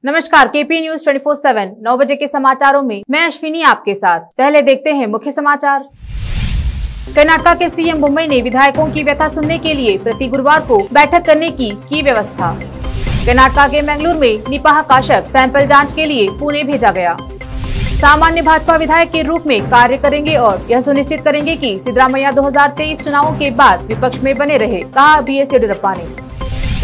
नमस्कार, KP news 24/7 9 बजे के समाचारों में मैं अश्विनी आपके साथ। पहले देखते हैं मुख्य समाचार। कर्नाटक के सीएम मुंबई ने विधायकों की व्यथा सुनने के लिए प्रति गुरुवार को बैठक करने की व्यवस्था। कर्नाटक के मंगलुरु में निपाह का शक सैंपल जांच के लिए पुणे भेजा गया। सामान्य भाजपा विधायक के रूप में कार्य करेंगे और यह सुनिश्चित करेंगे कि सिद्धरामैया 2023 चुनावों के बाद विपक्ष में बने रहे, कहा बीएस येडियुरप्पा ने।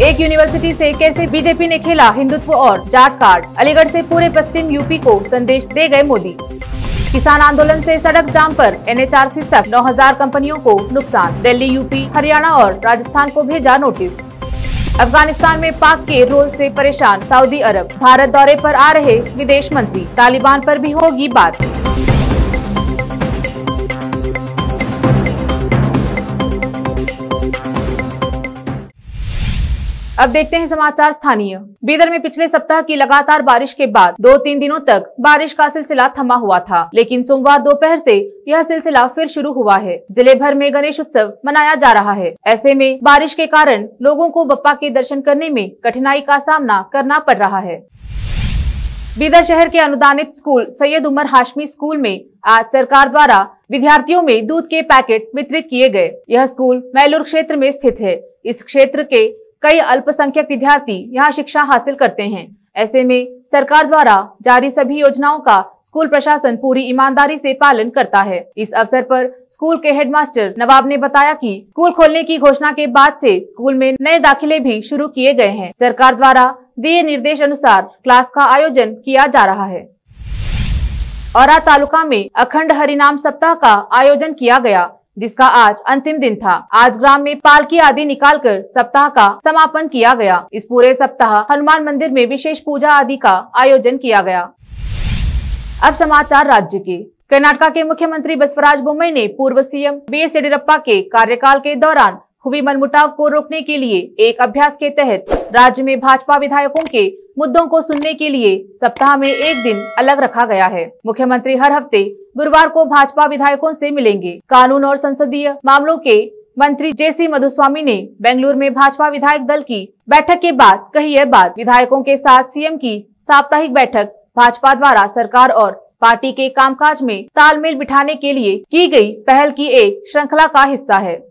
एक यूनिवर्सिटी से कैसे बीजेपी ने खेला हिंदुत्व और जाट कार्ड, अलीगढ़ से पूरे पश्चिम यूपी को संदेश दे गए मोदी। किसान आंदोलन से सड़क जाम पर एनएचआरसी सख्त, 9000 कंपनियों को नुकसान। दिल्ली, यूपी, हरियाणा और राजस्थान को भेजा नोटिस। अफगानिस्तान में पाक के रोल से परेशान सऊदी अरब, भारत दौरे पर आ रहे विदेश मंत्री। तालिबान पर भी होगी बात। अब देखते हैं समाचार स्थानीय। बीदर में पिछले सप्ताह की लगातार बारिश के बाद 2-3 दिनों तक बारिश का सिलसिला थमा हुआ था, लेकिन सोमवार दोपहर से यह सिलसिला फिर शुरू हुआ है। जिले भर में गणेश उत्सव मनाया जा रहा है। ऐसे में बारिश के कारण लोगों को बप्पा के दर्शन करने में कठिनाई का सामना करना पड़ रहा है। बीदर शहर के अनुदानित स्कूल सैयद उमर हाशमी स्कूल में आज सरकार द्वारा विद्यार्थियों में दूध के पैकेट वितरित किए गए। यह स्कूल मैलूर क्षेत्र में स्थित है। इस क्षेत्र के कई अल्पसंख्यक विद्यार्थी यहाँ शिक्षा हासिल करते हैं। ऐसे में सरकार द्वारा जारी सभी योजनाओं का स्कूल प्रशासन पूरी ईमानदारी से पालन करता है। इस अवसर पर स्कूल के हेडमास्टर नवाब ने बताया कि स्कूल खोलने की घोषणा के बाद से स्कूल में नए दाखिले भी शुरू किए गए हैं। सरकार द्वारा दिए निर्देश अनुसार क्लास का आयोजन किया जा रहा है। औरा तालुका में अखंड हरिनाम सप्ताह का आयोजन किया गया, जिसका आज अंतिम दिन था। आज ग्राम में पालकी आदि निकालकर सप्ताह का समापन किया गया। इस पूरे सप्ताह हनुमान मंदिर में विशेष पूजा आदि का आयोजन किया गया। अब समाचार राज्य के। कर्नाटक के मुख्यमंत्री बसवराज बोम्मई ने पूर्व सीएम बीएस येडियुरप्पा के कार्यकाल के दौरान हुई मनमुटाव को रोकने के लिए एक अभ्यास के तहत राज्य में भाजपा विधायकों के मुद्दों को सुनने के लिए सप्ताह में एक दिन अलग रखा गया है। मुख्यमंत्री हर हफ्ते गुरुवार को भाजपा विधायकों से मिलेंगे। कानून और संसदीय मामलों के मंत्री जेसी मधुस्वामी ने बेंगलुरु में भाजपा विधायक दल की बैठक के बाद कही यह बात। विधायकों के साथ सीएम की साप्ताहिक बैठक भाजपा द्वारा सरकार और पार्टी के कामकाज में तालमेल बिठाने के लिए की गई पहल की एक श्रृंखला का हिस्सा है।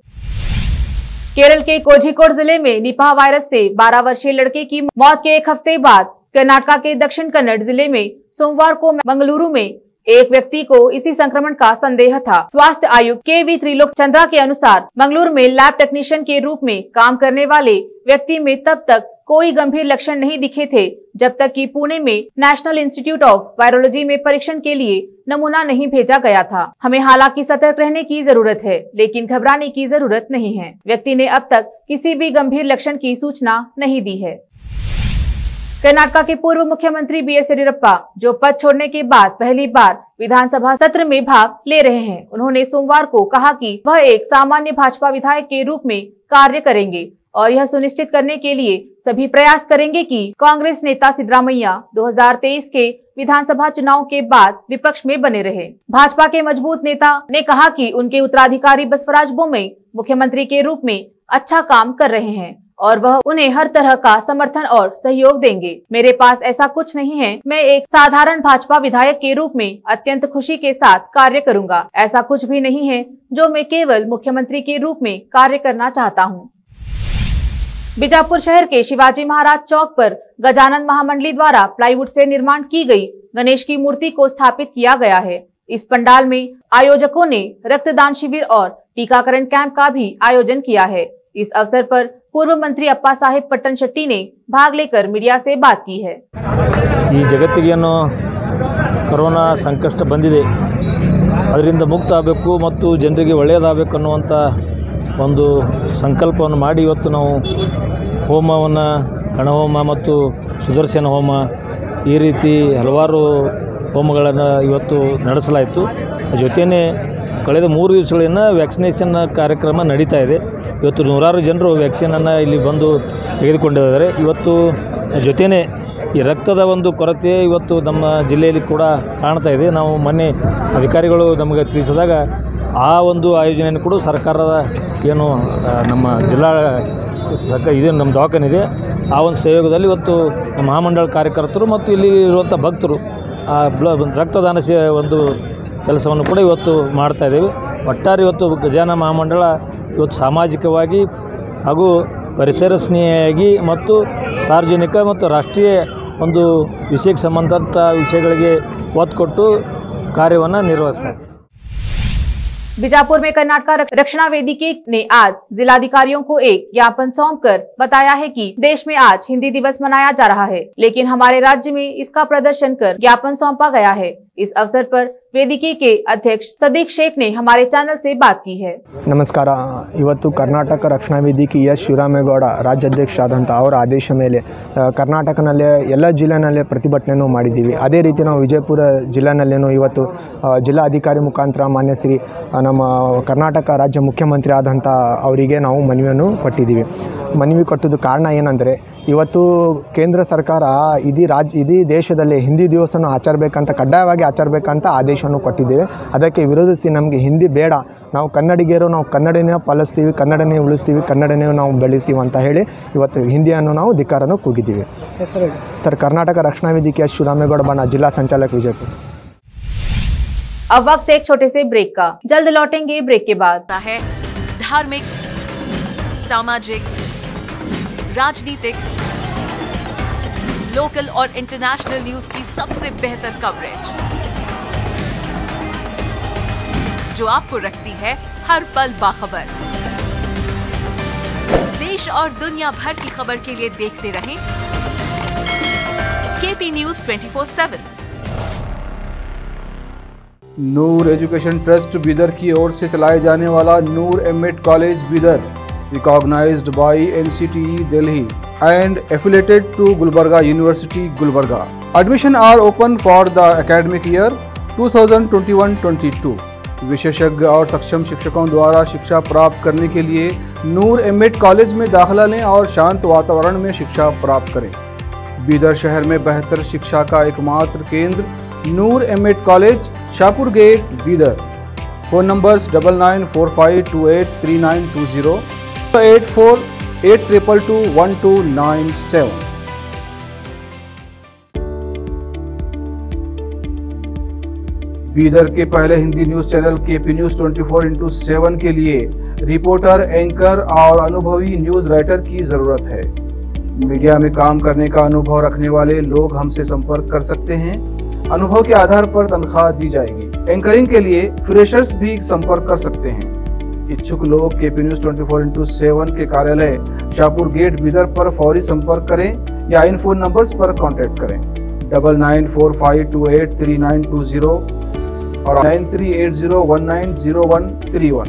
केरल के कोझिकोड जिले में निपाह वायरस से 12 वर्षीय लड़के की मौत के एक हफ्ते बाद कर्नाटक के दक्षिण कन्नड़ जिले में सोमवार को मंगलुरु में एक व्यक्ति को इसी संक्रमण का संदेह था। स्वास्थ्य आयुक्त केवी त्रिलोक चंद्रा के अनुसार मंगलुरु में लैब टेक्नीशियन के रूप में काम करने वाले व्यक्ति में तब तक कोई गंभीर लक्षण नहीं दिखे थे जब तक कि पुणे में नेशनल इंस्टीट्यूट ऑफ वायरोलॉजी में परीक्षण के लिए नमूना नहीं भेजा गया था। हमें हालांकि सतर्क रहने की जरूरत है, लेकिन घबराने की जरूरत नहीं है। व्यक्ति ने अब तक किसी भी गंभीर लक्षण की सूचना नहीं दी है। कर्नाटक के पूर्व मुख्यमंत्री बीएस येडियुरप्पा, जो पद छोड़ने के बाद पहली बार विधानसभा सत्र में भाग ले रहे हैं, उन्होंने सोमवार को कहा कि वह एक सामान्य भाजपा विधायक के रूप में कार्य करेंगे और यह सुनिश्चित करने के लिए सभी प्रयास करेंगे कि कांग्रेस नेता सिद्धरामैया 2023 के विधानसभा चुनाव के बाद विपक्ष में बने रहे। भाजपा के मजबूत नेता ने कहा कि उनके उत्तराधिकारी बसवराज बोम्मई मुख्यमंत्री के रूप में अच्छा काम कर रहे हैं और वह उन्हें हर तरह का समर्थन और सहयोग देंगे। मेरे पास ऐसा कुछ नहीं है। मैं एक साधारण भाजपा विधायक के रूप में अत्यंत खुशी के साथ कार्य करूंगा। ऐसा कुछ भी नहीं है जो मैं केवल मुख्यमंत्री के रूप में कार्य करना चाहता हूँ। बीजापुर शहर के शिवाजी महाराज चौक पर गजानन महामंडली द्वारा प्लाईवुड से निर्माण की गई गणेश की मूर्ति को स्थापित किया गया है। इस पंडाल में आयोजकों ने रक्तदान शिविर और टीकाकरण कैंप का भी आयोजन किया है। इस अवसर पर पूर्व मंत्री अप्पा साहेब पट्टन शेट्टी ने भाग लेकर मीडिया से बात की है। जगत्तिगेनु कोरोना संकष्ट बंदिदे, ಅದರಿಂದ ಮುಕ್ತ ಆಗಬೇಕು ಮತ್ತು ಜನರಿಗೆ ಒಳ್ಳೆಯದಾಗಬೇಕು ಅನ್ನುವಂತ ಒಂದು ಸಂಕಲ್ಪವನ್ನು ಮಾಡಿ ಇವತ್ತು ನಾವು ಹೋಮವನ್ನು ಗಣಹೋಮ ಮತ್ತು ಸುದರ್ಶನ ಹೋಮ ಈ ರೀತಿ ಹಲವಾರು ಹೋಮಗಳನ್ನು ಇವತ್ತು ನಡೆಸಲಾಯಿತು। ಜೊತೆಯೇ ಕಳೆದ 3 ದಿವಸಗಳಿಂದ ವ್ಯಾಕ್ಸಿನೇಷನ್ ಕಾರ್ಯಕ್ರಮ ನಡೀತಾ ಇದೆ। ಇವತ್ತು ನೂರಾರು ಜನರು ವ್ಯಾಕ್ಸಿನನ್ನು ಇಲ್ಲಿ ಬಂದು ತೆಗೆದುಕೊಂಡಿದ್ದಾರೆ। ಇವತ್ತು ಜೊತೆಯೇ ಈ ರಕ್ತದ ಒಂದು ಕೊರತೆ ಇವತ್ತು ನಮ್ಮ ಜಿಲ್ಲೆಯಲ್ಲಿ ಕೂಡ ಕಾಣ್ತಾ ಇದೆ। ನಾವು ಮೊನ್ನೆ ಅಧಿಕಾರಿಗಳು ನಮಗೆ ತಿಳಿಸಿದಾಗ ಆ ಒಂದು ಆಯೋಜನೆಯನ್ನು ಕೂಡ ಸರ್ಕಾರದ ಏನು ನಮ್ಮ ಜಿಲ್ಲಾ ಇದೆ, ನಮ್ಮ ದವಾಖಾನೆ ಇದೆ, ಆ ಒಂದು ಸಹಯೋಗದಲ್ಲಿ ಇವತ್ತು ಮಹಾಮಂಡಳ ಕಾರ್ಯಕರ್ತರು ಮತ್ತು ಇಲ್ಲಿ ಇರುವಂಥ ಭಕ್ತರು ಆ ರಕ್ತದಾನ ಒಂದು ಕೆಲಸವನ್ನು ಕೂಡ ಇವತ್ತು ಮಾಡ್ತಾಯಿದ್ದೇವೆ. ಒಟ್ಟಾರೆ ಇವತ್ತು ಗಜಾನನ ಮಹಾಮಂಡಳ ಇವತ್ತು ಸಾಮಾಜಿಕವಾಗಿ ಹಾಗೂ ಪರಿಸರ ಸ್ನೇಹಿಯಾಗಿ ಮತ್ತು ಸಾರ್ವಜನಿಕ ಮತ್ತು ರಾಷ್ಟ್ರೀಯ ಒಂದು ವಿಷಯಕ್ಕೆ ಸಂಬಂಧಪಟ್ಟ ವಿಷಯಗಳಿಗೆ ಒತ್ತು ಕೊಟ್ಟು ಕಾರ್ಯವನ್ನು ನಿರ್ವಹಿಸ್ತಾರೆ. बीजापुर में कर्नाटक रक्षणा वेदिके ने आज जिलाधिकारियों को एक ज्ञापन सौंपकर बताया है कि देश में आज हिंदी दिवस मनाया जा रहा है, लेकिन हमारे राज्य में इसका प्रदर्शन कर ज्ञापन सौंपा गया है. इस अवसर पर ವೇದಿಕೆ के अध्यक्ष सदीक शेख ने हमारे चैनल से बात की है. ನಮಸ್ಕಾರ. ಇವತ್ತು ಕರ್ನಾಟಕ ರಕ್ಷಣಾ ವೇದಿಕೆ ಎಸ್ ಶಿವರಾಮೇಗೌಡ ರಾಜ್ಯಾಧ್ಯಕ್ಷ ಆದಂಥ ಅವರ ಆದೇಶ ಮೇಲೆ ಕರ್ನಾಟಕನಲ್ಲೇ ಎಲ್ಲ ಜಿಲ್ಲೆನಲ್ಲೇ ಪ್ರತಿಭಟನೆಯನ್ನು ಮಾಡಿದ್ದೀವಿ. ಅದೇ ರೀತಿ ನಾವು ವಿಜಯಪುರ ಜಿಲ್ಲೆನಲ್ಲೇನು ಇವತ್ತು ಜಿಲ್ಲಾಧಿಕಾರಿ ಮುಖಾಂತರ ಮಾನ್ಯ ಶ್ರೀ ನಮ್ಮ ಕರ್ನಾಟಕ ರಾಜ್ಯ ಮುಖ್ಯಮಂತ್ರಿ ಆದಂಥ ಅವರಿಗೆ ನಾವು ಮನವಿಯನ್ನು ಕೊಟ್ಟಿದ್ದೀವಿ. ಮನವಿ ಕೊಟ್ಟದ್ದು ಕಾರಣ ಏನಂದರೆ ಇವತ್ತು ಕೇಂದ್ರ ಸರ್ಕಾರ ಇಡೀ ದೇಶದಲ್ಲಿ ಹಿಂದಿ ದಿವಸವನ್ನು ಆಚರಿಸಬೇಕಂತ ಕಡ್ಡಾಯವಾಗಿ ಆಚರಿಸಬೇಕಂತ ಆದೇಶವನ್ನು ಕೊಟ್ಟಿದ್ದೇವೆ. ಅದಕ್ಕೆ ವಿರೋಧಿಸಿ ನಮಗೆ ಹಿಂದಿ ಬೇಡ, ನಾವು ಕನ್ನಡಿಗರು, ನಾವು ಕನ್ನಡನೇ ಪಾಲಿಸ್ತೀವಿ, ಕನ್ನಡನೇ ಉಳಿಸ್ತೀವಿ, ಕನ್ನಡನೇ ನಾವು ಬೆಳೆಸ್ತೀವಿ ಅಂತ ಹೇಳಿ ಇವತ್ತು ಹಿಂದಿಯನ್ನು ನಾವು ಧಿಕ್ಕಾರನ್ನು ಕೂಗಿದ್ದೀವಿ. ಸರ್, ಕರ್ನಾಟಕ ರಕ್ಷಣಾ ವೇದಿಕೆ ಎಸ್ ಶಿವರಾಮೇಗೌಡ बना जिला संचालक विजयपुर. अब वक्त एक छोटे से ब्रेक का, जल्द लौटेंगे ब्रेक के बाद. है धार्मिक, सामाजिक, राजनीतिक, लोकल और इंटरनेशनल न्यूज की सबसे बेहतर कवरेज जो आपको रखती है हर पल बाखबर. देश और दुनिया भर की खबर के लिए देखते रहें KP news 24/7. Noor education trust Bidar की ओर से चलाए जाने वाला Noor MEd college Bidar, recognized by NCTE Delhi and affiliated to Gulbarga University, Gulbarga. Admission are open for the academic year 2021-22. विशेषज्ञ और सक्षम शिक्षकों द्वारा शिक्षा प्राप्त करने के लिए नूर एमएड कॉलेज में दाखिला लें और शांत वातावरण में शिक्षा प्राप्त करें. बीदर शहर में बेहतर शिक्षा का एकमात्र केंद्र Noor MEd college, Shahpur gate, Bidar. Phone numbers 9945283920, 8482221297. Bidar के पहले Hindi news channel KP news 24/7 के लिए रिपोर्टर, एंकर और अनुभवी न्यूज राइटर की जरूरत है. मीडिया में काम करने का अनुभव रखने वाले लोग हमसे संपर्क कर सकते हैं. अनुभव के आधार पर तनख्वाह दी जाएगी. एंकरिंग के लिए फ्रेशर्स भी संपर्क कर सकते हैं. इच्छुक लोग केपी न्यूज 24/7 के कार्यालय शाहपुर गेट बीदर पर फौरी संपर्क करें या इन फोन नंबर्स पर कांटेक्ट करें 9945283920 और 9380190131.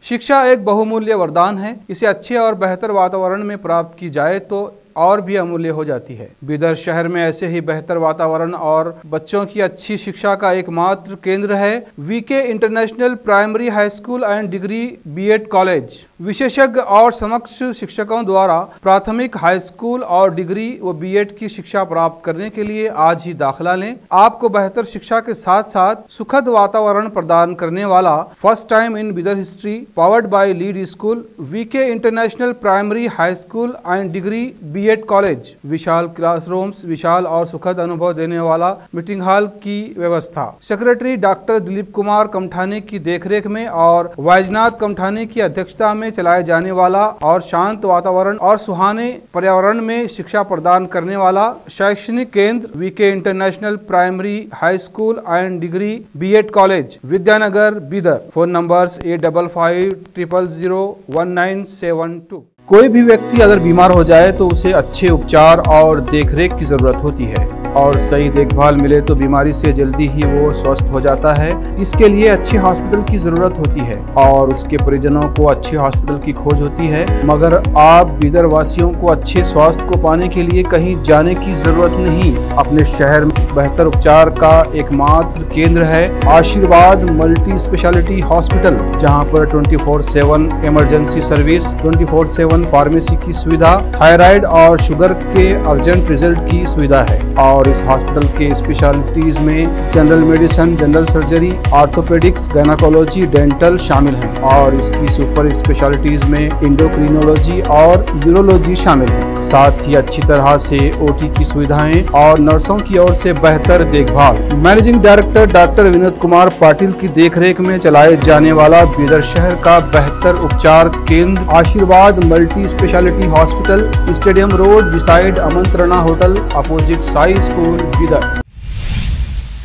शिक्षा एक बहुमूल्य वरदान है. इसे अच्छे और बेहतर वातावरण में प्राप्त की जाए तो और भी अमूल्य हो जाती है. बीदर शहर में ऐसे ही बेहतर वातावरण और बच्चों की अच्छी शिक्षा का एकमात्र केंद्र है VK international primary high school and degree BEd college. विशेषज्ञ और समक्ष शिक्षकों द्वारा प्राथमिक, हाई स्कूल और डिग्री व बीएड की शिक्षा प्राप्त करने के लिए आज ही दाखिला लें. आपको बेहतर शिक्षा के साथ साथ सुखद वातावरण प्रदान करने वाला first time in Bidar history powered by lead school VK international primary high school and degree BEd college. विशाल क्लासरूम्स, विशाल और सुखद अनुभव देने वाला मीटिंग हॉल की व्यवस्था. सेक्रेटरी डॉक्टर दिलीप कुमार कमठाने की देखरेख में और वैजनाथ कमठाने की अध्यक्षता में चलाए जाने वाला और शांत वातावरण और सुहाने पर्यावरण में शिक्षा प्रदान करने वाला शैक्षणिक केंद्र VK international primary high school and degree BEd college, Vidyanagar, Bidar. Phone numbers 8550001972. कोई भी व्यक्ति अगर बीमार हो जाए तो उसे अच्छे उपचार और देखरेख की जरूरत होती है और सही देखभाल मिले तो बीमारी से जल्दी ही वो स्वस्थ हो जाता है. इसके लिए अच्छे हॉस्पिटल की जरूरत होती है और उसके परिजनों को अच्छे हॉस्पिटल की खोज होती है. मगर आप बीदर वासियों को अच्छे स्वास्थ्य को पाने के लिए कहीं जाने की जरूरत नहीं. अपने शहर में बेहतर उपचार का एकमात्र केंद्र है आशीर्वाद मल्टी स्पेशलिटी हॉस्पिटल, जहाँ पर 24/7 इमरजेंसी सर्विस, 24/7 फार्मेसी की सुविधा, थायराइड और शुगर के अर्जेंट रिजल्ट की सुविधा है और और इस हॉस्पिटल के स्पेशलिटीज में general medicine, general surgery, orthopaedics, gynaecology, dental शामिल हैं और इसकी सुपर स्पेशलिटीज में एंडोक्रिनोलॉजी और यूरोलॉजी शामिल है। साथ ही अच्छी तरह से ओटी की सुविधाएं और नर्सों की ओर से बेहतर देखभाल। Managing director doctor Vinod Kumar Patil की देखरेख में चलाए जाने वाला बीदर शहर का बेहतर उपचार केंद्र Ashirwad multi speciality hospital, stadium road beside Amantrana hotel, opposite Sai school, Bidar.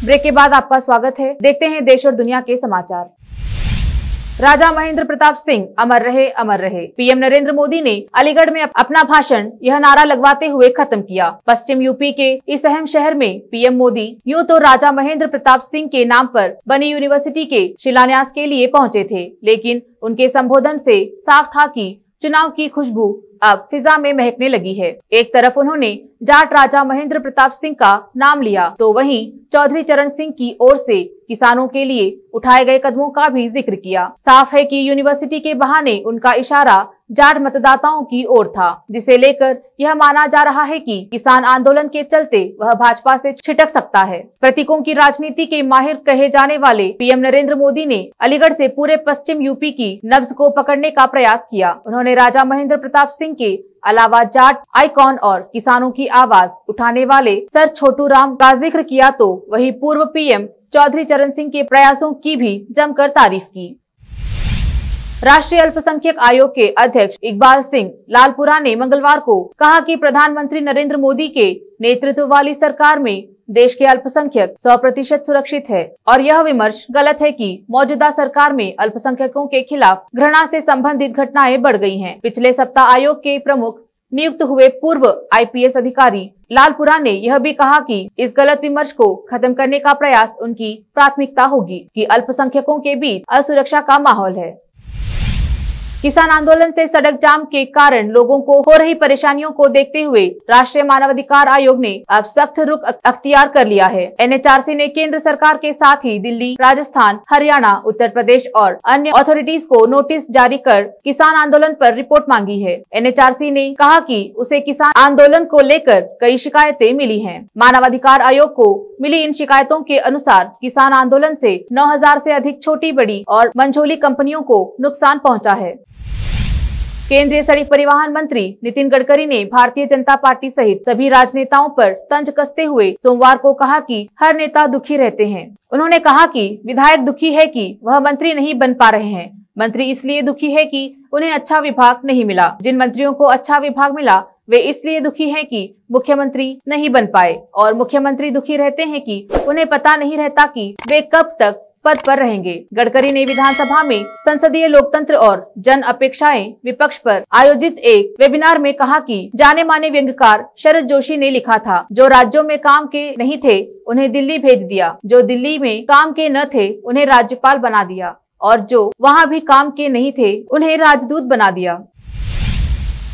Break के बाद आपका स्वागत है। देखते हैं देश और दुनिया के समाचार। राजा महेंद्र प्रताप सिंह अमर रहे, अमर रहे। पीएम नरेंद्र मोदी ने अलीगढ़ में अपना भाषण यह नारा लगवाते हुए खत्म किया। पश्चिम यूपी के इस अहम शहर में पीएम मोदी यूं तो राजा महेंद्र प्रताप सिंह के नाम पर बनी यूनिवर्सिटी के शिलान्यास के लिए पहुंचे थे, लेकिन उनके संबोधन से साफ था कि चुनाव की खुशबू अब फिजा में महकने लगी है। एक तरफ उन्होंने जाट राजा महेंद्र प्रताप सिंह का नाम लिया, तो वहीं चौधरी चरण सिंह की ओर से किसानों के लिए उठाए गए कदमों का भी जिक्र किया। साफ है कि यूनिवर्सिटी के बहाने उनका इशारा जाट मतदाताओं की ओर था, जिसे लेकर यह माना जा रहा है कि किसान आंदोलन के चलते वह भाजपा से छिटक सकता है। प्रतीकों की राजनीति के माहिर कहे जाने वाले पीएम नरेंद्र मोदी ने अलीगढ़ से पूरे पश्चिम यूपी की नब्ज को पकड़ने का प्रयास किया। उन्होंने राजा महेंद्र प्रताप सिंह के अलावा जाट आइकॉन और किसानों की आवाज उठाने वाले सर छोटू राम का जिक्र किया, तो वही पूर्व पीएम चौधरी चरण सिंह के प्रयासों की भी जमकर तारीफ की। राष्ट्रीय अल्पसंख्यक आयोग के अध्यक्ष इकबाल सिंह लालपुरा ने मंगलवार को कहा कि प्रधानमंत्री नरेंद्र मोदी के नेतृत्व वाली सरकार में देश के अल्पसंख्यक 100% सुरक्षित है और यह विमर्श गलत है कि मौजूदा सरकार में अल्पसंख्यकों के खिलाफ घृणा से संबंधित घटनाएं बढ़ गई हैं। पिछले सप्ताह आयोग के प्रमुख नियुक्त हुए पूर्व आईपीएस अधिकारी लालपुरा ने यह भी कहा कि इस गलत विमर्श को खत्म करने का प्रयास उनकी प्राथमिकता होगी कि अल्पसंख्यकों के बीच असुरक्षा का माहौल है। किसान आंदोलन से सड़क जाम के कारण लोगों को हो रही परेशानियों को देखते हुए राष्ट्रीय मानवाधिकार आयोग ने अब सख्त रुख अख्तियार कर लिया है। एनएचआरसी ने केंद्र सरकार के साथ ही दिल्ली, राजस्थान, हरियाणा, उत्तर प्रदेश और अन्य अथॉरिटीज को नोटिस जारी कर किसान आंदोलन पर रिपोर्ट मांगी है। एनएचआरसी ने कहा कि उसे किसान आंदोलन को लेकर कई शिकायतें मिली हैं। मानवाधिकार आयोग को मिली इन शिकायतों के अनुसार किसान आंदोलन से 9000 से अधिक छोटी बड़ी और मंझोली कंपनियों को नुकसान पहुँचा है। केंद्रीय सड़क परिवहन मंत्री नितिन गडकरी ने भारतीय जनता पार्टी सहित सभी राजनेताओं पर तंज कसते हुए सोमवार को कहा कि हर नेता दुखी रहते हैं। उन्होंने कहा कि विधायक दुखी है कि वह मंत्री नहीं बन पा रहे हैं। मंत्री इसलिए दुखी है कि उन्हें अच्छा विभाग नहीं मिला। जिन मंत्रियों को अच्छा विभाग मिला वे इसलिए दुखी हैं कि मुख्यमंत्री नहीं बन पाए, और मुख्यमंत्री दुखी रहते हैं कि उन्हें पता नहीं रहता कि वे कब तक पद पर रहेंगे। गडकरी ने विधानसभा में संसदीय लोकतंत्र और जन अपेक्षाएं विपक्ष पर आयोजित एक वेबिनार में कहा कि जाने माने व्यंग्यकार शरद जोशी ने लिखा था, जो राज्यों में काम के नहीं थे उन्हें दिल्ली भेज दिया, जो दिल्ली में काम के न थे उन्हें राज्यपाल बना दिया, और जो वहां भी काम के नहीं थे उन्हें राजदूत बना दिया।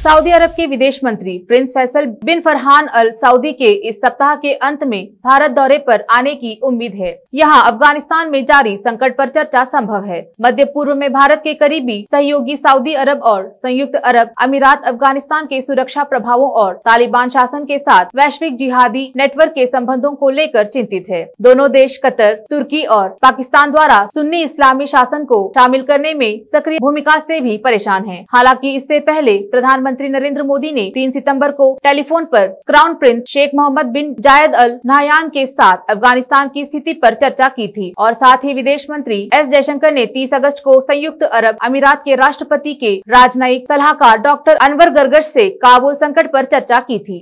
सऊदी अरब के विदेश मंत्री प्रिंस फैसल बिन फरहान अल सऊदी के इस सप्ताह के अंत में भारत दौरे पर आने की उम्मीद है। यहाँ अफगानिस्तान में जारी संकट पर चर्चा संभव है। मध्य पूर्व में भारत के करीबी सहयोगी सऊदी अरब और संयुक्त अरब अमीरात अफगानिस्तान के सुरक्षा प्रभावों और तालिबान शासन के साथ वैश्विक जिहादी नेटवर्क के संबंधों को लेकर चिंतित है। दोनों देश कतर, तुर्की और पाकिस्तान द्वारा सुन्नी इस्लामी शासन को शामिल करने में सक्रिय भूमिका से भी परेशान है। हालांकि इससे पहले प्रधानमंत्री नरेंद्र मोदी ने 3 सितंबर को टेलीफोन पर क्राउन प्रिंस शेख मोहम्मद बिन जायद अल नाहयान के साथ अफगानिस्तान की स्थिति पर चर्चा की थी, और साथ ही विदेश मंत्री एस जयशंकर ने 30 अगस्त को संयुक्त अरब अमीरात के राष्ट्रपति के राजनयिक सलाहकार डॉक्टर अनवर गर्गश से काबुल संकट पर चर्चा की थी।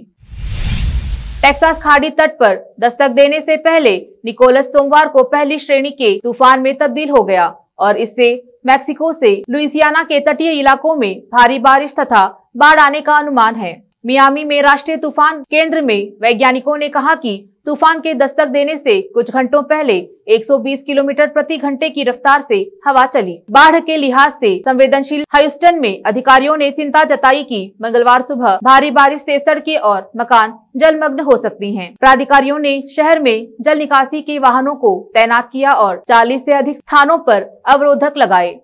टेक्सास खाड़ी तट पर दस्तक देने से पहले निकोलस सोमवार को पहली श्रेणी के तूफान में तब्दील हो गया, और इससे मैक्सिको से लुइसियाना के तटीय इलाकों में भारी बारिश तथा बाढ़ आने का अनुमान है। मियामी में राष्ट्रीय तूफान केंद्र में वैज्ञानिकों ने कहा कि तूफान के दस्तक देने से कुछ घंटों पहले 120 किलोमीटर प्रति घंटे की रफ्तार से हवा चली। बाढ़ के लिहाज से संवेदनशील ह्यूस्टन में अधिकारियों ने चिंता जताई कि मंगलवार सुबह भारी बारिश से सड़कें और मकान जलमग्न हो सकती हैं। प्राधिकारियों ने शहर में जल निकासी के वाहनों को तैनात किया और 40 से अधिक स्थानों पर अवरोधक लगाए।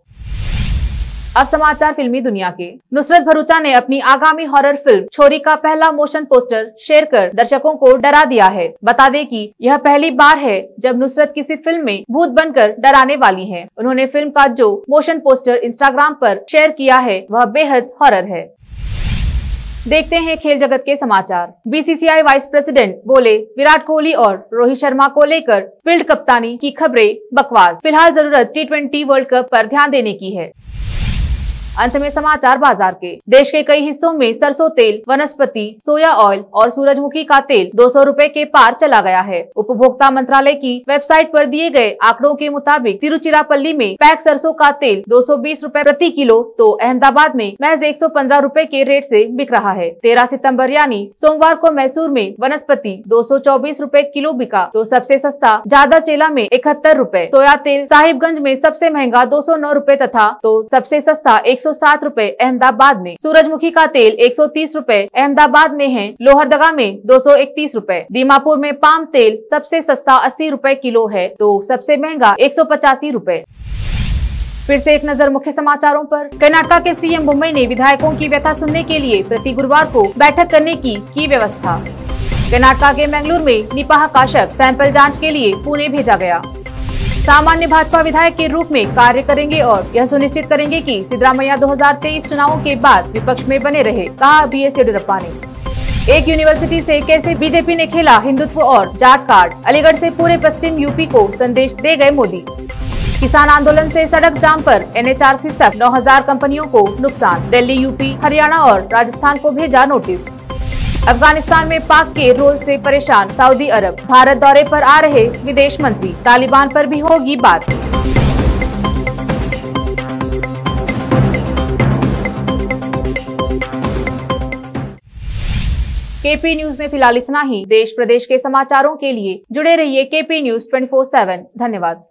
अब समाचार फिल्मी दुनिया के। नुसरत भरूचा ने अपनी आगामी हॉरर फिल्म छोरी का पहला मोशन पोस्टर शेयर कर दर्शकों को डरा दिया है। बता दें कि यह पहली बार है जब नुसरत किसी फिल्म में भूत बनकर डराने वाली हैं। उन्होंने फिल्म का जो मोशन पोस्टर इंस्टाग्राम पर शेयर किया है वह बेहद हॉरर है। देखते हैं खेल जगत के समाचार। बीसीसीआई वाइस प्रेसिडेंट बोले, विराट कोहली और रोहित शर्मा को लेकर फील्ड कप्तानी की खबरें बकवास। फिलहाल जरूरत T20 वर्ल्ड कप पर ध्यान देने की है। अंत में समाचार बाजार के। देश के कई हिस्सों में सरसों तेल, वनस्पति, सोया ऑयल और सूरजमुखी का तेल 200 रुपए के पार चला गया है। उपभोक्ता मंत्रालय की वेबसाइट पर दिए गए आंकड़ों के मुताबिक तिरुचिरापल्ली में पैक सरसों का तेल 220 रुपए प्रति किलो तो अहमदाबाद में महज 115 रुपए के रेट से बिक रहा है। 13 सितंबर यानी सोमवार को मैसूर में वनस्पति 224 रुपए किलो बिका तो सबसे सस्ता जादा चेला में 71 रुपए, सोया तेल साहिबगंज में सबसे महंगा 209 रुपए तथा तो सबसे सस्ता 107 रुपए अहमदाबाद में। सूरजमुखी का तेल 130 रुपए अहमदाबाद में है, लोहरदगा में 231 रुपए। दीमापुर में पाम तेल सबसे सस्ता 80 रुपए किलो है तो सबसे महंगा 185 रुपए। फिर से एक नजर मुख्य समाचारों पर। कर्नाटक के सीएम मुंबई ने विधायकों की व्यथा सुनने के लिए प्रति गुरुवार को बैठक करने की व्यवस्था। कर्नाटक के मंगलूर में निपाह का शक सैंपल जांच के लिए पुणे भेजा गया। सामान्य भाजपा विधायक के रूप में कार्य करेंगे और यह सुनिश्चित करेंगे कि सिद्धरामैया 2023 चुनावों के बाद विपक्ष में बने रहे, कहा BS येडियुरप्पा ने। एक यूनिवर्सिटी से कैसे बीजेपी ने खेला हिंदुत्व और जाट कार्ड, अलीगढ़ से पूरे पश्चिम यूपी को संदेश दे गए मोदी। किसान आंदोलन से सड़क जाम पर NHRC सख्त, 9000 कंपनियों को नुकसान। दिल्ली, यूपी, हरियाणा और राजस्थान को भेजा नोटिस। अफगानिस्तान में पाक के रोल से परेशान सऊदी अरब, भारत दौरे पर आ रहे विदेश मंत्री। तालिबान पर भी होगी बात। KP न्यूज में फिलहाल इतना ही। देश प्रदेश के समाचारों के लिए जुड़े रहिए KP न्यूज 24/7। धन्यवाद।